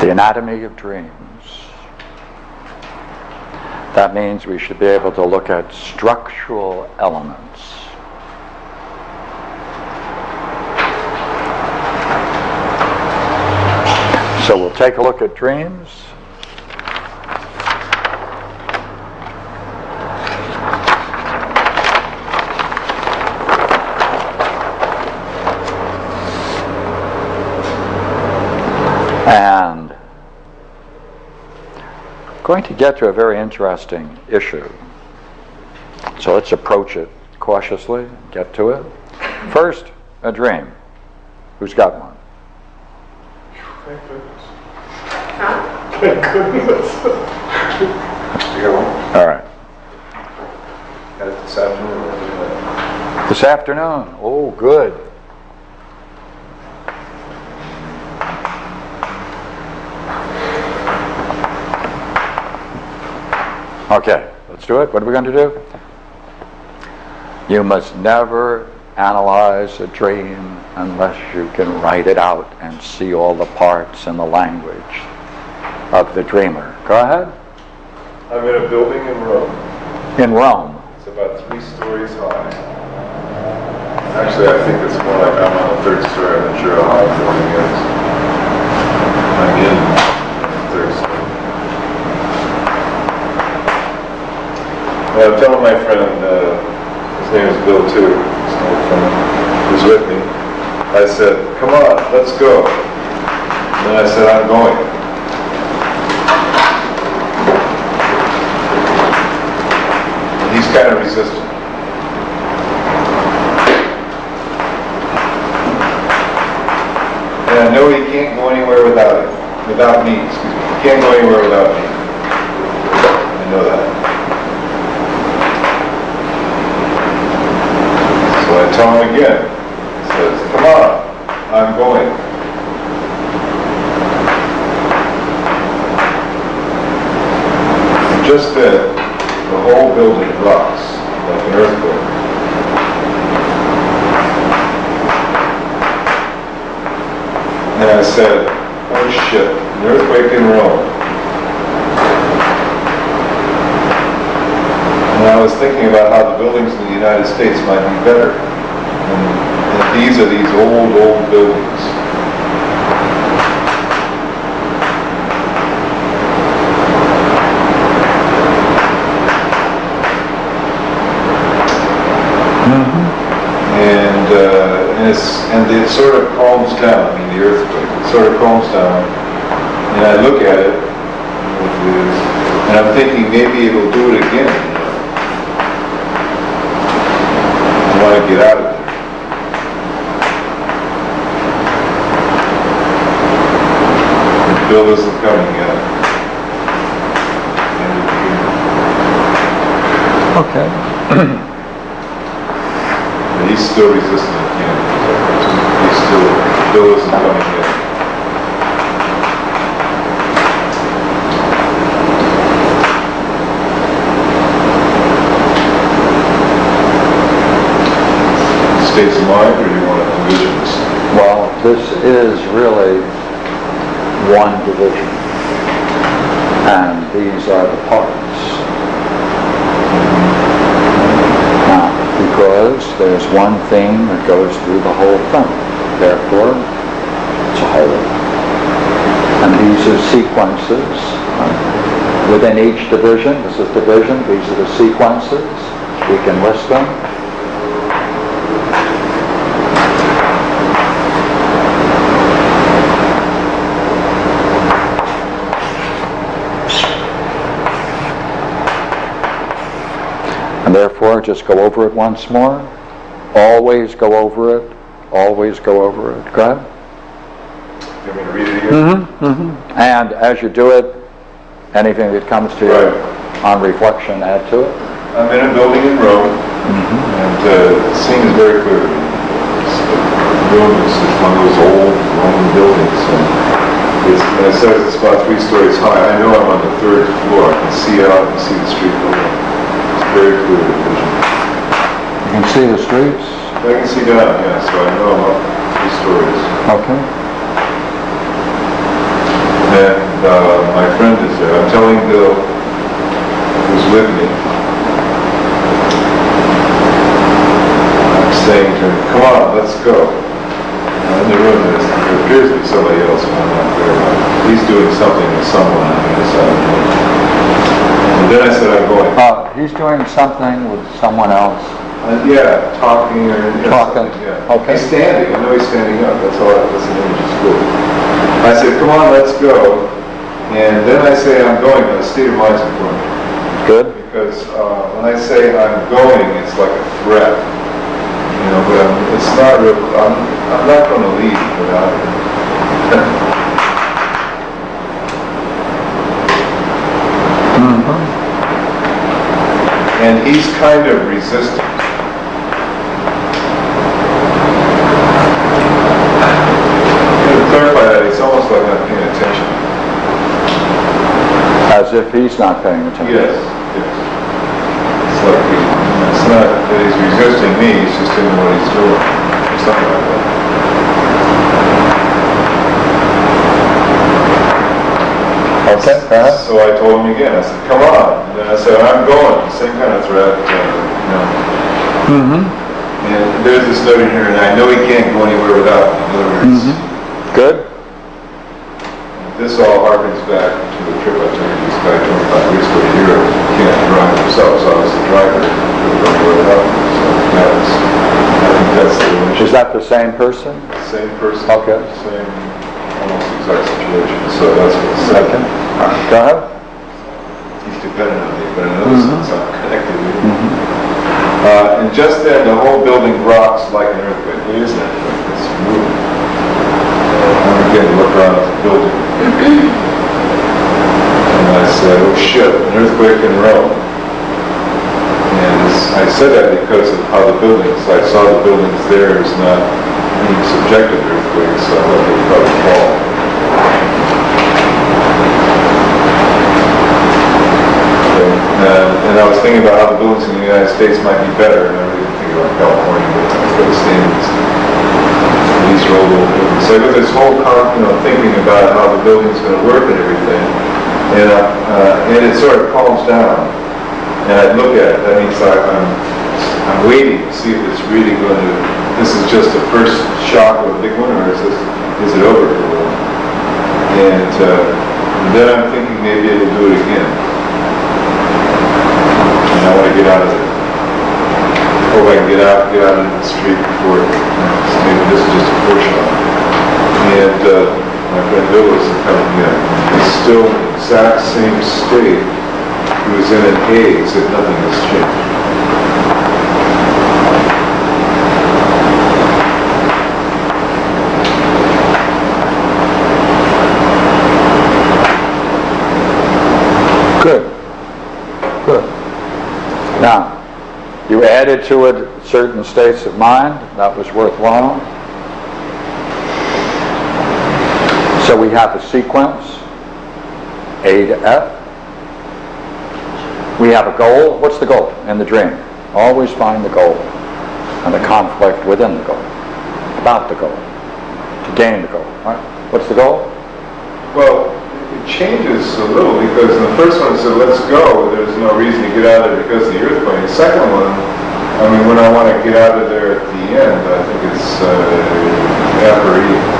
The anatomy of dreams. That means we should be able to look at structural elements. So we'll take a look at dreams. And going to get to a very interesting issue. So let's approach it cautiously, get to it. First, a dream. Who's got one? Thank goodness. Huh? Thank goodness. You got one? All right. Got it this afternoon. This afternoon. Oh, good. Okay, let's do it. What are we going to do? You must never analyze a dream unless you can write it out and see all the parts and the language of the dreamer. Go ahead. I'm in a building in Rome. In Rome. It's about 3 stories high. Actually, I think it's more like I'm on the 3rd story. I'm not sure how high the building is. I'm in the 3rd story. I was telling my friend, his name is Bill too, who's with me. I said, come on, let's go. And then I said, I'm going. And he's kind of resistant. And I know he can't go anywhere without me, excuse me. He can't go anywhere without me. I know that. So I tell him again. He says, come on, I'm going. And just then, the whole building rocks like an earthquake. And I said, oh shit, an earthquake in Rome. And I was thinking about how the buildings in the United States might be better. And these are these old buildings. And it sort of calms down, I mean the earthquake, it sort of calms down, and I look at it, and I'm thinking maybe it'll do it again. I want to get out of there. The bill isn't coming yet. Okay. He's still resistant again. The bill isn't coming yet. States of mind, or do you want to envision this? Well, this is really one division, and these are the parts. Now, because there's one theme that goes through the whole thing, therefore, it's a whole. And these are sequences. Within each division, this is division, these are the sequences. We can list them. And therefore, just go over it once more. Always go over it. Always go over it. Go ahead. You want me to read it again? And as you do it, anything that comes to you on reflection, add to it. I'm in a building in Rome, and the scene is very clear to me. The room is one of those old Roman buildings, and it says it's about 3 stories high. I know I'm on the 3rd floor. I can see out and see the street below. Very clear vision. You can see the streets? I can see down, so I know I'm up 3 stories. Okay. And and my friend is there. I'm telling Bill, who's with me, I'm saying to him, come on, let's go. In the room, there appears to be somebody else, but I'm not clear about it. He's doing something with someone on the other side of the room. And then I said, I'm going. He's doing something with someone else. Yeah, talking or... Talking. Yeah. Okay. He's standing. I know he's standing up. That's all. That's an image is cool. I said, come on, let's go. And then I say, I'm going. The state of mind's important. Good. Because when I say I'm going, it's like a threat. You know, but it's not real. I'm not going to leave without it. And he's kind of resistant. To clarify that, it's almost like not paying attention. As if he's not paying attention. Yes, yes. It's like it's not that he's resisting me, he's just doing what he's doing. Or something like that. Okay, So I told him again, I said, come on. And then I said, I'm going. Same kind of threat, you know. And there's this note in here, and I know he can't go anywhere without me. In other words, good. This all harkens back to the trip I took this guy 25 years ago to Europe. He can't drive himself, so I was the driver. He couldn't go anywhere without me. So I think that's the issue. Is that the same person? Same person. Okay. Same, almost exact situation. So that's what it's saying. Okay. Go ahead. He's dependent on me, but in another sense I'm connected with him. And just then the whole building rocks like an earthquake. It is an earthquake. It's moving. I'm beginning to look around at the building. And I said, oh shit, an earthquake in Rome. And I said that because of how the buildings, I saw the buildings there as not being subjected to earthquakes, so I thought they would probably fall. And I was thinking about how the buildings in the United States might be better, and I really didn't think about California, but instead of standards, these are old buildings. So I got this whole thinking about how the building's going to work and everything, and it sort of calms down. And I look at it. That means I'm waiting to see if it's really going to. This is just the first shock of a big one, or is it over for a while? And then I'm thinking maybe it'll do it again. And I want to get out of it. Hope I can get out into the street before maybe this is just a foreshadow. And my friend Bill is coming in. He's still in the exact same state he was in AIDS if nothing has changed. Good. Good. Now, you added to it certain states of mind. That was worthwhile. So we have a sequence, A to F. We have a goal. What's the goal in the dream? Always find the goal and the conflict within the goal, about the goal, to gain the goal. Right? What's the goal? Well, it changes a little because in the first one it said, let's go. There's no reason to get out of there because of the earthquake. The second one, I mean, when I want to get out of there at the end, I think it's F or E.